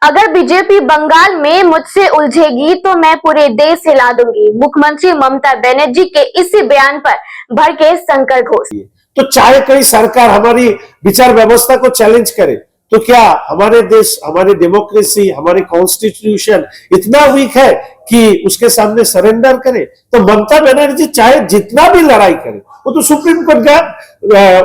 अगर बीजेपी बंगाल में मुझसे उलझेगी तो मैं पूरे देश हिला दूंगी। मुख्यमंत्री ममता बनर्जी के इसी बयान पर भड़के शंकर घोष। तो चाहे कहीं सरकार हमारी विचार व्यवस्था को चैलेंज करे तो क्या हमारे देश, हमारी डेमोक्रेसी, हमारी कॉन्स्टिट्यूशन इतना वीक है कि उसके सामने सरेंडर करे? तो ममता बनर्जी चाहे जितना भी लड़ाई करे, वो तो सुप्रीम कोर्ट गया,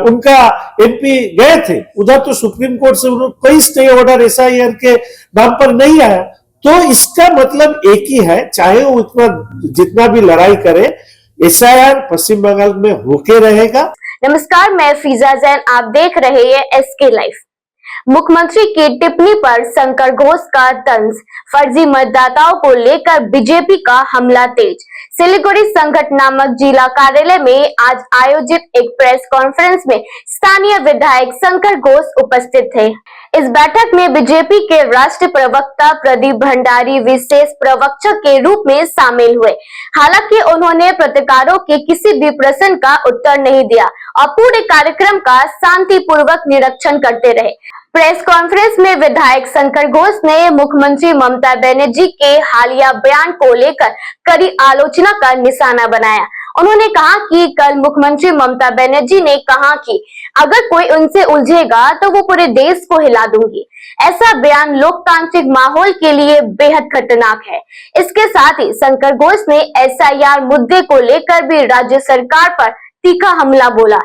उनका एमपी गए थे उधर, तो सुप्रीम कोर्ट से उन्होंने कोई स्टे ऑर्डर एसआईआर के नाम पर नहीं आया। तो इसका मतलब एक ही है, चाहे वो इतना जितना भी लड़ाई करे, एसआईआर पश्चिम बंगाल में होके रहेगा। नमस्कार, मैं फिजा जैन, आप देख रहे हैं एसके लाइव। मुख्यमंत्री की टिप्पणी पर शंकर घोष का तंज, फर्जी मतदाताओं को लेकर बीजेपी का हमला तेज। सिलीगुड़ी संगठन नामक जिला कार्यालय में आज आयोजित एक प्रेस कॉन्फ्रेंस में स्थानीय विधायक शंकर घोष उपस्थित थे। इस बैठक में बीजेपी के राष्ट्रीय प्रवक्ता प्रदीप भंडारी विशेष प्रवक्ता के रूप में शामिल हुए। हालांकि उन्होंने पत्रकारों के किसी भी प्रश्न का उत्तर नहीं दिया और पूरे कार्यक्रम का शांतिपूर्वक निरीक्षण करते रहे। प्रेस कॉन्फ्रेंस में विधायक शंकर घोष ने मुख्यमंत्री ममता बनर्जी के हालिया बयान को लेकर कड़ी आलोचना का निशाना बनाया। उन्होंने कहा कि कल मुख्यमंत्री ममता बनर्जी ने कहा कि अगर कोई उनसे उलझेगा तो वो पूरे देश को हिला दूंगी। ऐसा बयान लोकतांत्रिक माहौल के लिए बेहद खतरनाक है। इसके साथ ही शंकर घोष ने एसआईआर मुद्दे को लेकर भी राज्य सरकार पर तीखा हमला बोला।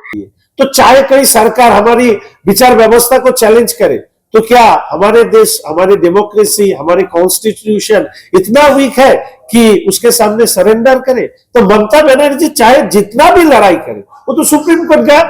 तो चाहे कहीं सरकार हमारी विचार व्यवस्था को चैलेंज करे तो क्या हमारे देश, हमारी डेमोक्रेसी, हमारी कॉन्स्टिट्यूशन इतना वीक है कि उसके सामने सरेंडर करे? तो ममता बनर्जी चाहे जितना भी लड़ाई करे, वो तो सुप्रीम कोर्ट गया,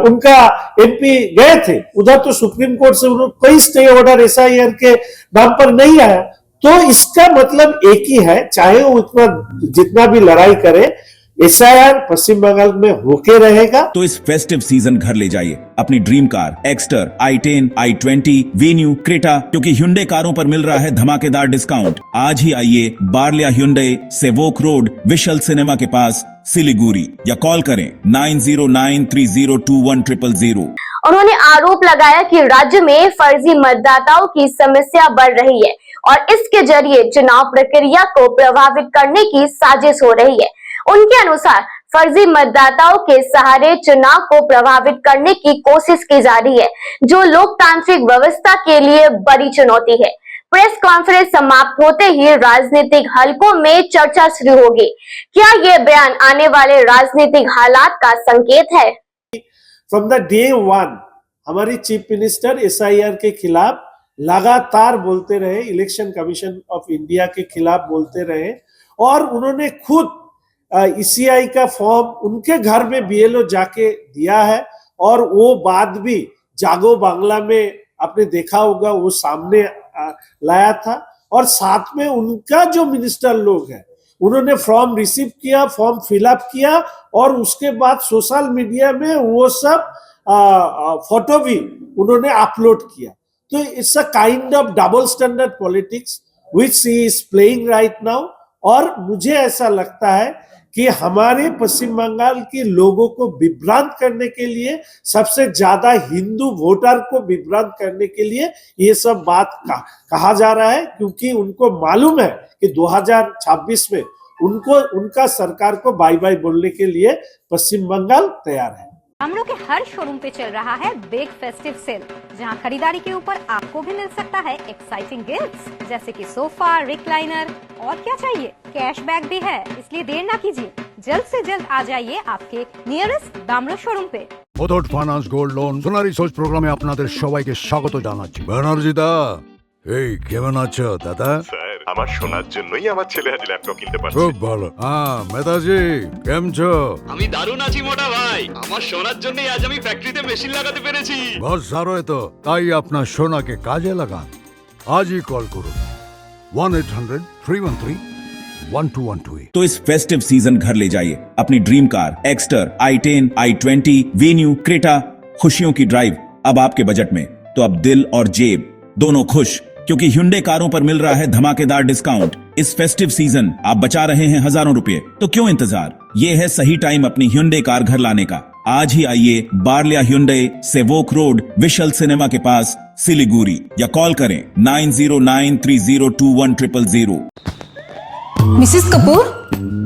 उनका एमपी गए थे उधर, तो सुप्रीम कोर्ट से उन्होंने कोई स्टे ऑर्डर एसआईआर के नाम पर नहीं आया। तो इसका मतलब एक ही है, चाहे वो इतना जितना भी लड़ाई करे, एसआईआर पश्चिम बंगाल में होके रहेगा। तो इस फेस्टिव सीजन घर ले जाइए अपनी dream car Exter, i10, i20, venue, Creta, क्योंकि Hyundai कारों पर मिल रहा है धमाकेदार डिस्काउंट। आज ही आइए बार्लिया Hyundai, सेवोक रोड, विशाल सिनेमा के पास, सिलीगुड़ी, या कॉल करें 9093021000। उन्होंने आरोप लगाया कि राज्य में फर्जी मतदाताओं की समस्या बढ़ रही है और इसके जरिए चुनाव प्रक्रिया को प्रभावित करने की साजिश हो रही है। उनके अनुसार फर्जी मतदाताओं के सहारे चुनाव को प्रभावित करने की कोशिश की जा रही है, जो लोकतांत्रिक व्यवस्था के लिए बड़ी चुनौती है। प्रेस कॉन्फ्रेंस समाप्त होते ही राजनीतिक हलकों में चर्चा शुरू होगी। क्या ये बयान आने वाले राजनीतिक हालात का संकेत है? फ्रॉम द डे वन हमारी चीफ मिनिस्टर एसआईआर के खिलाफ लगातार बोलते रहे, इलेक्शन कमीशन ऑफ इंडिया के खिलाफ बोलते रहे, और उन्होंने खुद ईसीआई का फॉर्म उनके घर में बीएलओ जाके दिया है, और वो बात भी जागो बांग्ला में आपने देखा होगा, वो सामने लाया था। और साथ में उनका जो मिनिस्टर लोग हैं उन्होंने फॉर्म रिसीव किया, फॉर्म फिलअप किया, और उसके बाद सोशल मीडिया में वो सब फोटो भी उन्होंने अपलोड किया। तो it's a kind of double standard politics which he is playing right now. और मुझे ऐसा लगता है कि हमारे पश्चिम बंगाल के लोगों को विभ्रांत करने के लिए, सबसे ज्यादा हिंदू वोटर को विभ्रांत करने के लिए ये सब बात कहा जा रहा है, क्योंकि उनको मालूम है कि 2026 में उनका सरकार को बाय बाय बोलने के लिए पश्चिम बंगाल तैयार है। हम लोग के हर शोरूम पे चल रहा है बिग फेस्टिव सेल, जहां खरीदारी के ऊपर आपको भी मिल सकता है एक्साइटिंग गिफ्ट्स, जैसे कि सोफा, रिक्लाइनर, और क्या चाहिए, कैशबैक भी है। इसलिए देर ना कीजिए, जल्द से जल्द आ जाइए आपके नियरेस्ट दामलो शोरूम पे। मुथूट फाइनेंस गोल्ड लोन সোনালী সোচ প্রোগ্রামে আপনাদের সবাইকে স্বাগত জানাচ্ছি। ব্যানার্জি দা, এই কেমন আছো দাদা? স্যার, আমার শোনার জন্যই আমার ছেলে আজ ল্যাপটপ কিনতে পারছে। খুব ভালো। হ্যাঁ মেধাজি, কেমন છો? আমি দারুণ আছি মোটা ভাই, আমার সোনার জন্যই আজ আমি ফ্যাক্টরিতে মেশিন লাগাতে পেরেছি। বস সারো তো, তাই আপনার সোনাকে কাজে লাগান। আজই কল করুন 1-800-313-1212। तो इस फेस्टिव सीजन घर ले जाइए अपनी dream car Exter, i10, i20, venue, Creta, खुशियों की ड्राइव अब आपके बजट में। तो अब दिल और जेब दोनों खुश, क्योंकि Hyundai कारों पर मिल रहा है धमाकेदार डिस्काउंट। इस फेस्टिव सीजन आप बचा रहे हैं हजारों रुपए, तो क्यों इंतजार? ये है सही टाइम अपनी Hyundai कार घर लाने का। आज ही आइए बारलिया hyundai Sevoke road we shall cinema के पास सिलीगुड़ी या कॉल करें 9093021000। मिसेस कपूर,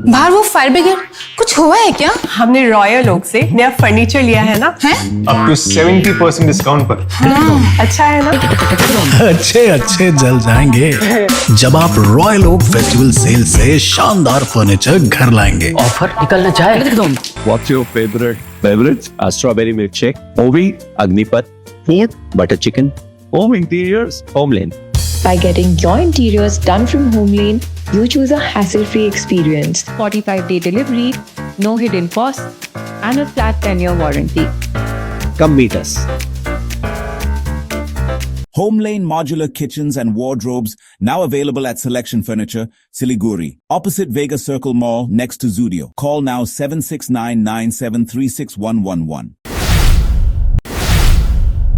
बाहर वो फायर ब्रिगेड, कुछ हुआ है क्या? हमने रॉयल ओक से नया फर्नीचर लिया है ना। हैं? अप टू 70% डिस्काउंट पर। अच्छा है ना। अच्छे अच्छे जल जाएंगे जब आप रॉयल ओक फेस्टिवल सेल से शानदार फर्नीचर घर लाएंगे। ऑफर निकलना चाहे What's your favorite? Favorites? Strawberry milkshake, Ovi, Agnipat, food, butter chicken, home interiors, Homeland. By getting your interiors done from Homelane, you choose a hassle-free experience. 45-day delivery, no hidden costs, and a flat 10-year warranty. Come meet us. Homelane Modular Kitchens and Wardrobes now available at Selection Furniture, Siliguri, opposite Vega Circle Mall next to Zudio. Call now 7699736111.